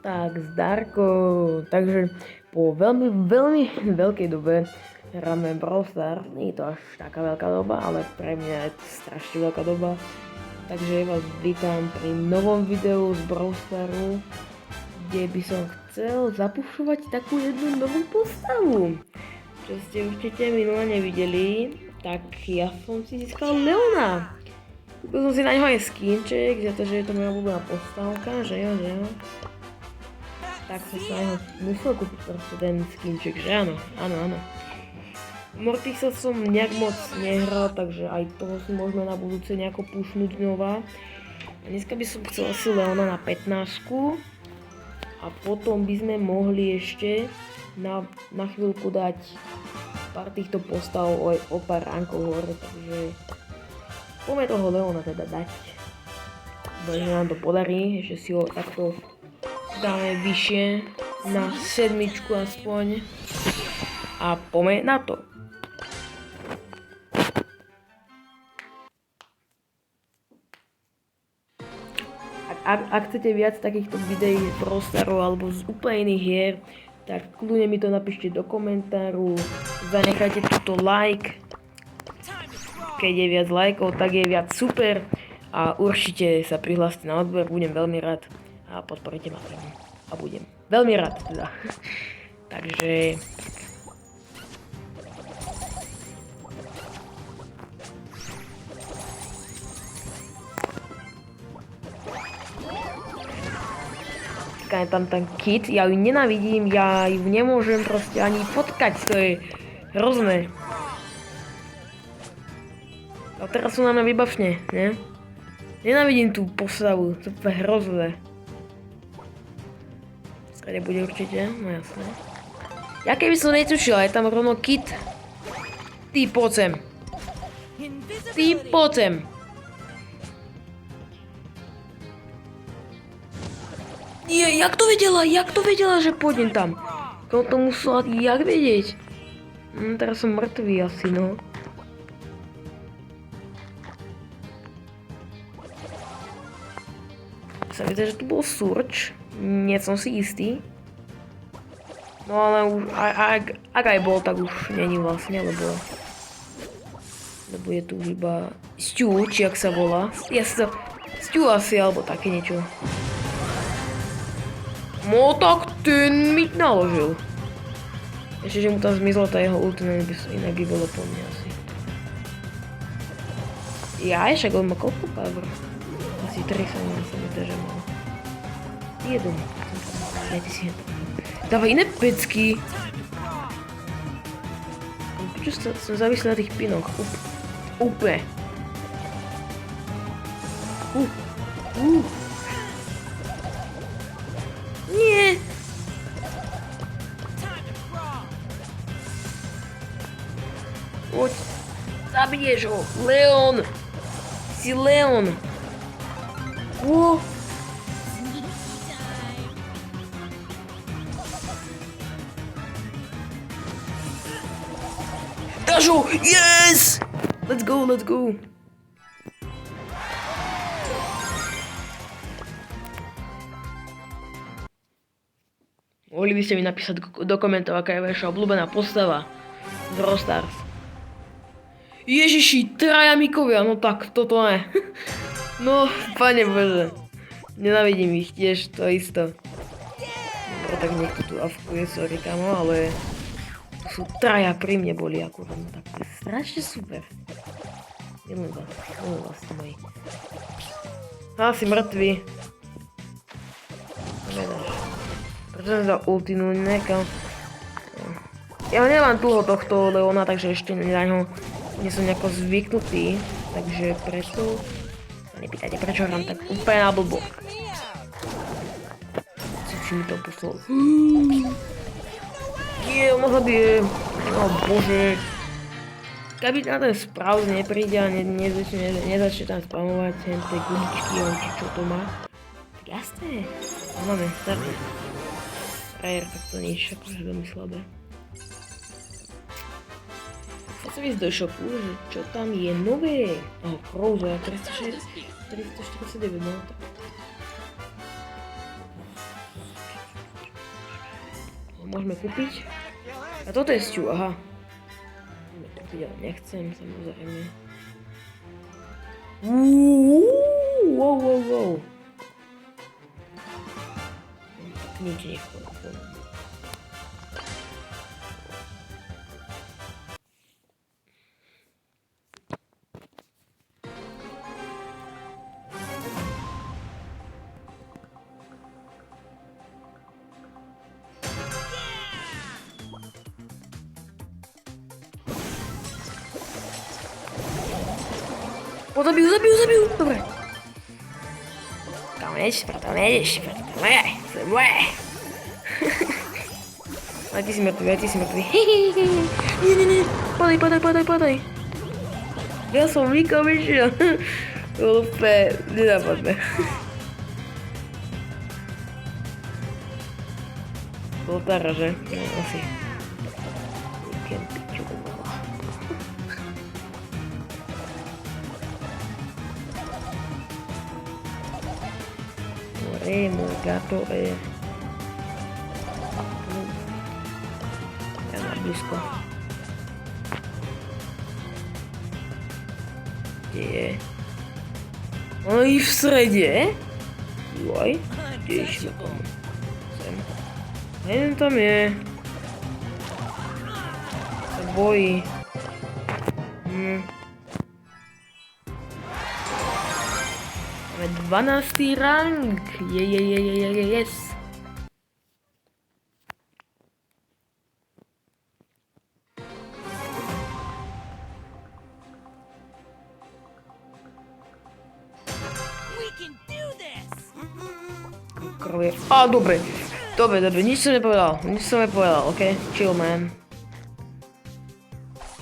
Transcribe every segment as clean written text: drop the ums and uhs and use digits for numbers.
Tak, zdarko. Takže po veľmi veľkej dobe hráme Brawl Stars. Nie je to až taká veľká doba, ale pre mňa je to strašne veľká doba. Takže vás vítam pri novom videu z Brawl Starsu, kde by som chcel zapušovať takú jednu novú postavu. Čo ste určite minule nevideli, tak ja som si získal Leona. Kúpil som si na ňo aj skinček, za to, že je to moja obľúbená postavka, že jo. Tak som sa na ňo musel kúpiť proste ten skinček, že áno. Mortixa som nejak moc nehral, takže aj toho si môžeme na budúce nejako pušnúť znova. A dneska by som chcel asi Leona na 15. A potom by sme mohli ešte na chvíľku dať pár týchto postav o pár ránkov hore, takže poďme toho Leona teda dať. Dúfam, že nám to podarí, ešte si ho takto dáme vyššie na 7 aspoň a poďme na to. Ak chcete viac takýchto videí z Brawl Staru alebo z úplne iných hier, tak kľudne mi to napíšte do komentáru, zanechajte túto like, keď je viac lajkov, tak je viac super a určite sa prihláste na odber, budem veľmi rád a podporíte ma a budem veľmi rád teda. Takže je tam ten kit, ja ju nenávidím, ja ju nemôžem proste ani potkať, to je hrozné. A teraz sú na mňa vybavšne, ne? Nenávidím tú postavu, to je hrozné. Skade bude určite, no jasné. Ja keby som netušil, je tam rovno kit. Ty poď sem. Ty poď sem. Nie, jak to vedela, že pôjdem tam? Koho to musela jak vedieť? Teraz som mŕtvý asi, no. Sa mi zdá, že tu bol Surge. Nie som si istý. No ale už, ak aj bol, tak už není vlastne, lebo je tu už iba Stu, či jak sa volá. Stu asi, alebo také niečo. No tak ten mi naložil. Ešte, že mu tam zmizla tá jeho ultina, inak by bolo po mne asi. Ja, však on má koľko power? Asi 3 sa mi zdá, že mal. Jeden. Dajte si hento. Dáva iné pecky. Prečo som závislý na tých pinoch? Úplne. Nie! Poď, zabiješ ho! Leon! Si Leon! Dáš ho! Yes! Let's go! Mohli by ste mi napísať do komentov, aká je vaša obľúbená postava z Brawl Stars. Ježiši, 3 mikovia, no tak, toto ne. No, pane bože. Nenávidím ich tiež, to isto. No tak niekto tu avkuje, sorry kamo, ale tu sú 3 pri mne boli akurát, no tak to je strašne super. Milujem vás to moji. Asi mŕtvy. Nedáš. Prečo som za ultinu nekal? Ja nemám dlho tohto Leona, takže ešte na ňo nie som nejako zvyknutý. Takže preto sa nepýtajte, prečo hrám tak úplne na blbo. Či mi to poslal. Je, on ma zabije. Oh bože. Keby na ten správ nepríde a nezačne tam spamovať tie guličky, či čo to má. Tak jasné. Máme staré. Frajer, tak to nič, akože veľmi slabé. Chcem ísť do shopu, že čo tam je nové. Krauza, 349, no tak. môžeme kúpiť. A toto je Stu, aha. Môžeme kúpiť, ale nechcem, samozrejme. Wow. Nič nechcem. Zabijú. Dobre. Tam nejdeš, to je moje. Aj ty si mŕtvy. Nie. Padaj. Ja som nikam išiel. To bolo úplne nenápadné. Bolo tára, že? No, asi. Mon gâteau est... Tam blízko. Kde je? Ono je v strede? Joj, kde išli komu? Sem. Jeden tam je. Sa bojí. Máme 12. rank. Yes. Krovie. Á, dobre, nič som nepovedal, ok? Chill, man.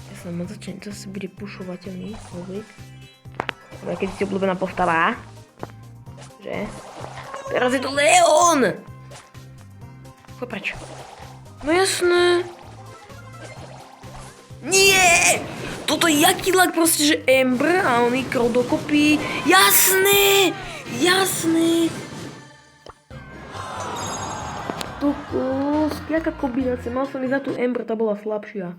Ja som moc začne, to si bude pušovateľný človek. Dobre, keď si obľúbená postava. Že? Teraz je to Leon! Choď preč. No jasné. Nie! Toto je jaký lag proste, že Ember a on ikrol dokopy. Jasné! To jaká kombinácia, mal som ísť na tú Ember, tá bola slabšia.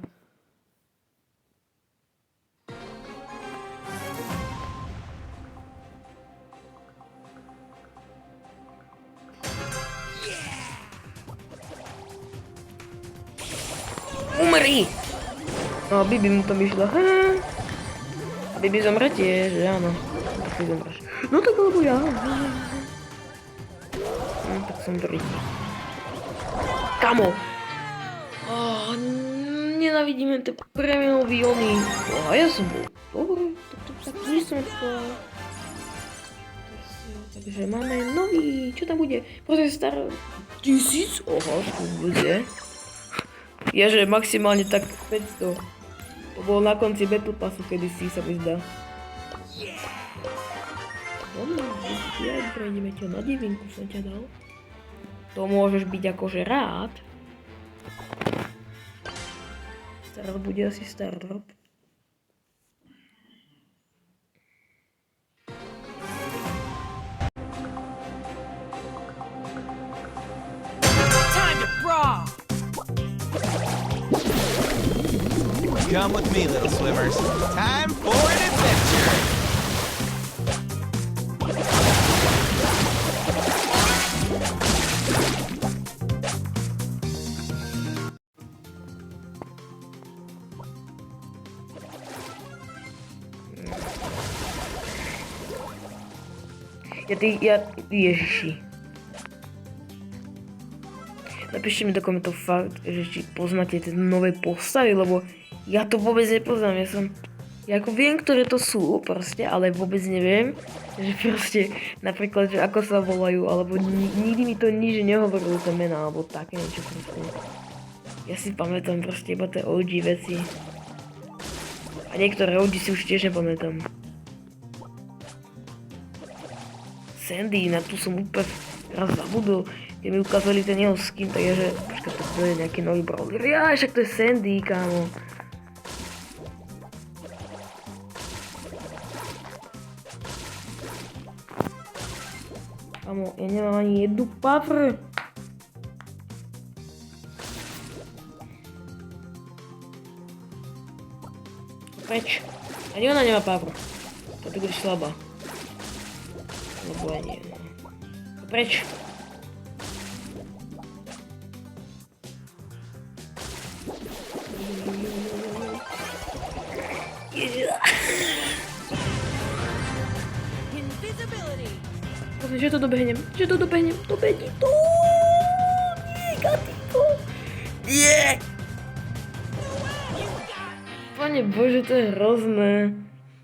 Umri! No, Bibi mu tam išla. Bibi zomre tiež, že áno. Tak ty zomreš. No tak alebo ja. Tak som druhý. Kamo! Nenávidíme tie premiový ony. A ja som bol. Dobre, tak nič som nechcel. Takže máme nový, čo tam bude? Procesor 1000? Oho, to bude. Ježe, maximálne tak 500. To bolo na konci Battle Passu kedysi, sa mi zdá. Dobre, prejdeme ťa na divinku, som ťa dal. To môžeš byť akože rád. Teraz bude asi Stardrop. Time to brawl! Come with me, little swimmers. Time for an adventure! Ježiši. Napíšte mi do komentov fakt, že či poznáte tie nové postavy, lebo ja to vôbec nepoznám, ja ako viem, ktoré to sú proste, ale vôbec neviem, že proste napríklad, že ako sa volajú, alebo nikdy mi to nič nehovorilo to mená, alebo také niečo proste. Ja si pamätám proste iba tie OG veci. A niektoré OG si už tiež nepamätám. Sandy, na tú som úplne raz zabudol, keď mi ukázali ten jeho skin, takže počkaj, to je nejaký nový brawler. Ja, však to je Sandy, kámo. Kámo, ja nemám ani jednu power. Preč. Ani ona nemá power. To ty budeš slabá. Lebo aj nie. Preč. Prosím, že to dobehnem. Dobehni to. Nie, Katýko. Nie. Pane Bože, to je hrozné.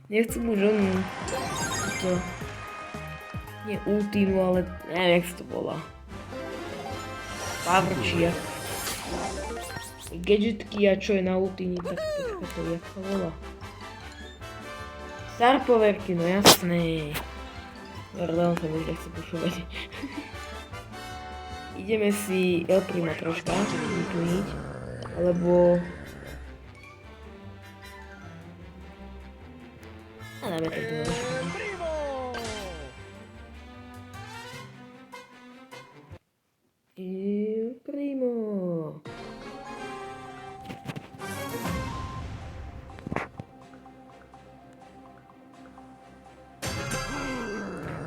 Nechcem už to. Nie ultimu, ale neviem, jak sa to volá. Pavrčia. Gadgetky a čo je na ultini, tak počkaj to, jak sa volá. Star powerky, no jasné. Dobre, sa mi nechce pušovať. Ideme si El Prima troška vytuniť, alebo... A dáme to tu. El Primo.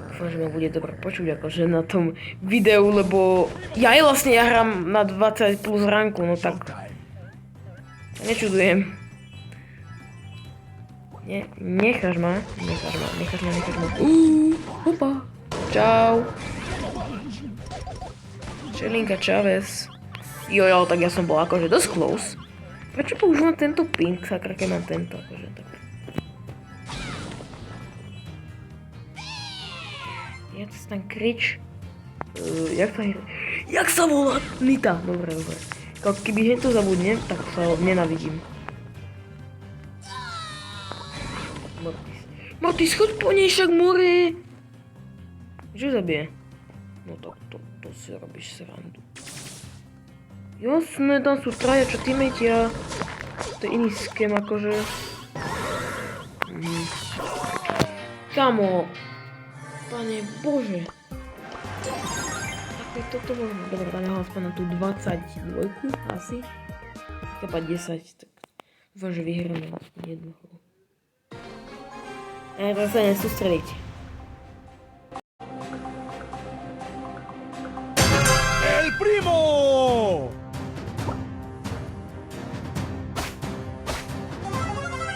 Dúfam, že ma bude dobre počuť akože na tom videu, lebo ja hrám na 20 plus ranku, no tak nečudujem. Necháš ma. Opa. Čau. Čelinka Chávez. Jo, tak ja som bol akože dosť close. Prečo používam tento ping, sakra, keď mám tento, akože tak. Ja to tam krič. Jak sa volá? Nita, dobre. Keby to zabudnem, tak sa nenavidím. Mortis, choď po nej, však more! Čo zabije? No tak to si robíš srandu. Jasné, tam sú traja, čo teammatea. To je iný scam, akože. Kamo! Pane Bože! Tak toto možno. Dobre, dáme ho aspoň na tú 22, asi. Chyba 10, tak dúfam, že vyhráme aspoň jednu hru. Treba sa nesústrediť. El Primo!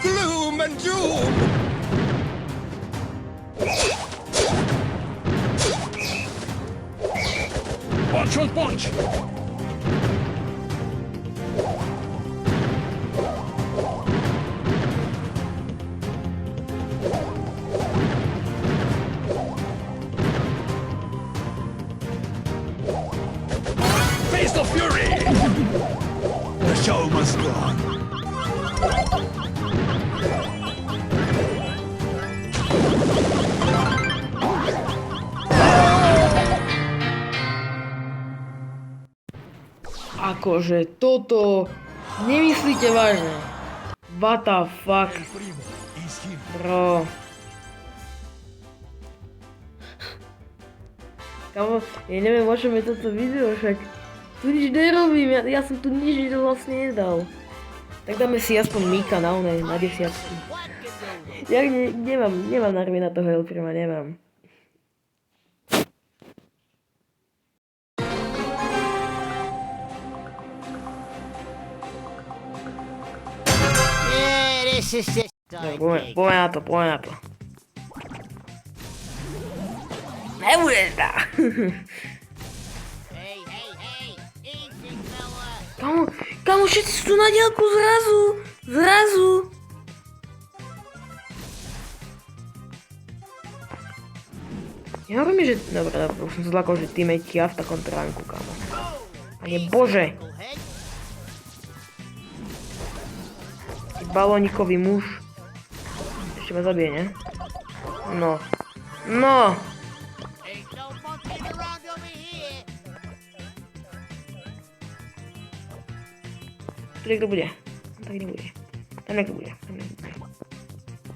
Gloom and doom! Punch! Face of fury! The show must go on. Akože toto nemyslíte vážne. What the fuck? Bro. Kamo, ja neviem, o čom je toto video, však tu nič nerobím, ja som tu nič vlastne nedal. Tak dáme si aspoň Mika na onej, na 10. Ja nemám nervy na toho El Prima, nemám. Poďme na to. Nebude to. Kamo, všetci sú tu na diaľku zrazu. Ja hovorím, že... Dobre, už som sa zlakol, že teammate ja v takom tránku, kamo. Pane Bože. Balónikový muž. Ešte ma zabije, ne? No. Tu niekto bude. Tak nebude. Tam niekto bude.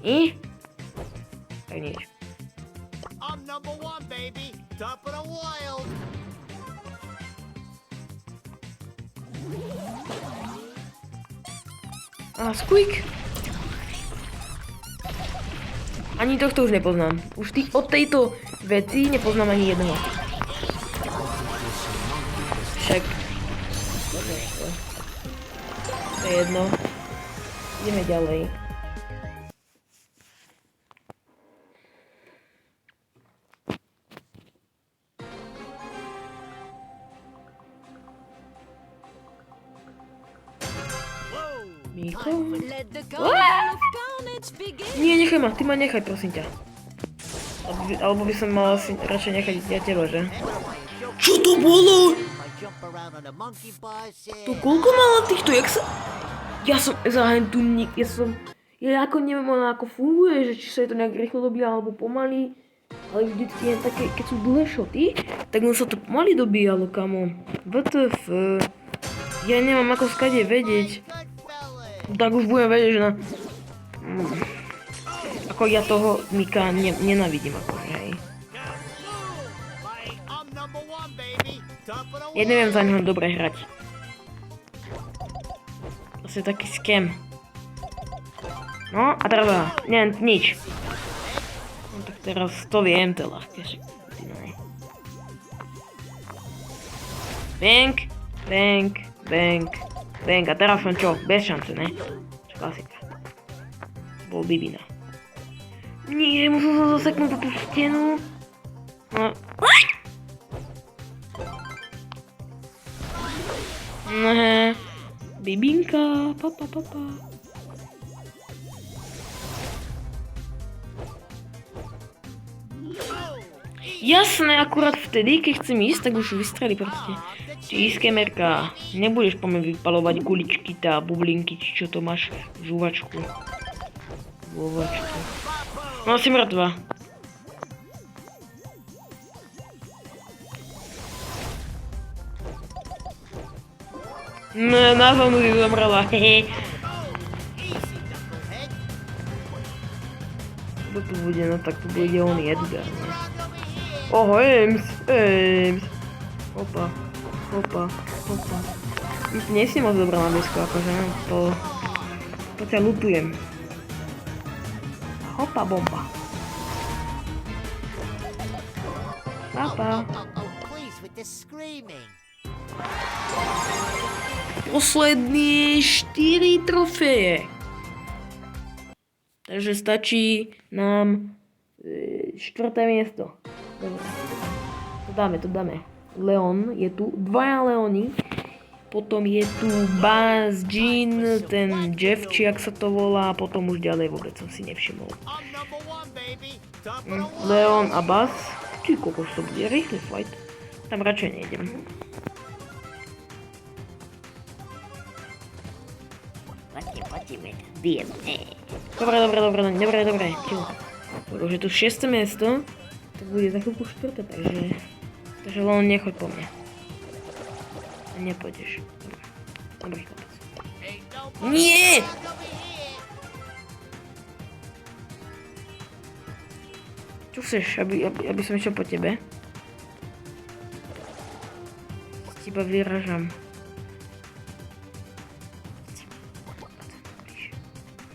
I? Tak nič. I'm number one, baby. Top of the world. A, Squeak. Ani tohto už nepoznám. Už od tejto veci nepoznám ani jednoho. Však. To je jedno. Ideme ďalej. Miko? Nie, nechaj ma, ty ma nechaj, prosím ťa. Alebo by som mal asi radšej nechať ja teba, že? Čo to bolo? To koľko mala týchto, jak sa... Ja som zahentuník, ja ako neviem ona ako funguje, že či sa je to nejak rýchlo dobíja alebo pomaly. Ale vždycky jen také, keď sú dlhé šoty, tak on sa to pomaly dobíjalo, kamo. WTF. Ja nemám ako skade vedieť. Tak už budem vedieť, že na... Ako ja toho Mika nenávidím, akože, hej. Ja neviem za ňom dobre hrať. To je taký scam. No a teraz, neviem, nič. No tak teraz to viem, to je ľahké. Bang, bang, bang, bang. A teraz som čo? Bez šance, ne? Čo klasika. Bol bibina. Nie, musím sa zaseknúť do tú stenu. No. Ne. Bibinka, papa. Jasné, akurát vtedy, keď chcem ísť, tak už vystrelí proste. Ty skemerka, nebudeš po mne vypalovať guličky, tá bublinky, či čo to máš, žuvačku. Vovačku. No, si mŕtva. No, na zónu si zomrela, hehe. Kto tu bude? No tak tu bude on Edgar, ne? Oho, Ems. Opa. Nie si moc dobrá na disku, akože, to ťa lutujem. Hopa bomba. Papa. Poslední 4 trofeje. Takže stačí nám 4. miesto. Dobre. To dáme. Leon, je tu 2 Leony. Potom je tu Buzz, Jean, ten Jeff, či jak sa to volá. Potom už ďalej vôbec som si nevšimol. Leon a Buzz. Ty kokos, to bude rýchly fight. Tam radšej nejdem. Poďme, bijem. Dobre. Čilo. Už je tu 6. miesto. To bude za chvíľku 4. Takže len nechoď po mne. Nepôjdeš. Dobre, chlapec. Nie! Čo chceš, aby som išiel po tebe? Teba vyražam.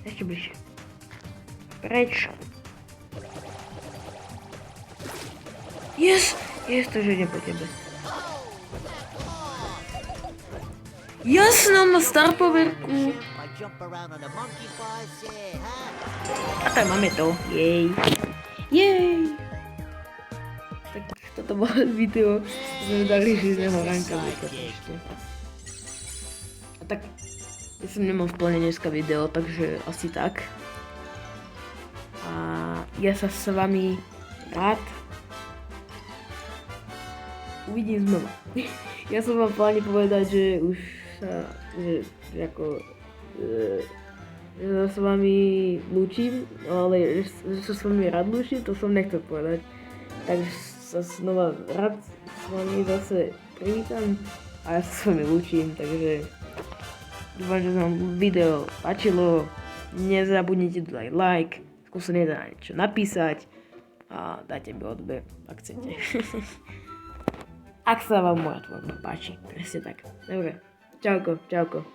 Ešte bližšie. Preč. Yes, takže idem po tebe. Jasno, má star powerku. A tak máme to. Jej. Tak toto bolo video. Sme dali žizného ranka. A tak ja som nemal v pláne dneska video, takže asi tak. A ja sa s vami rád uvidím znova. Ja som vám v pláne povedať, že už sa, že sa s vami lúčim, ale že sa s vami rád lúčim, to som nechcel povedať. Takže sa znova rád s vami zase privítam a ja sa s vami lúčim, takže dúfam, že sa vám video páčilo. Nezabudnite dať like, skúste niečo napísať a dajte mi odber, ak chcete. Ak sa vám moja tvorba páči, presne tak. Dobre, čauko.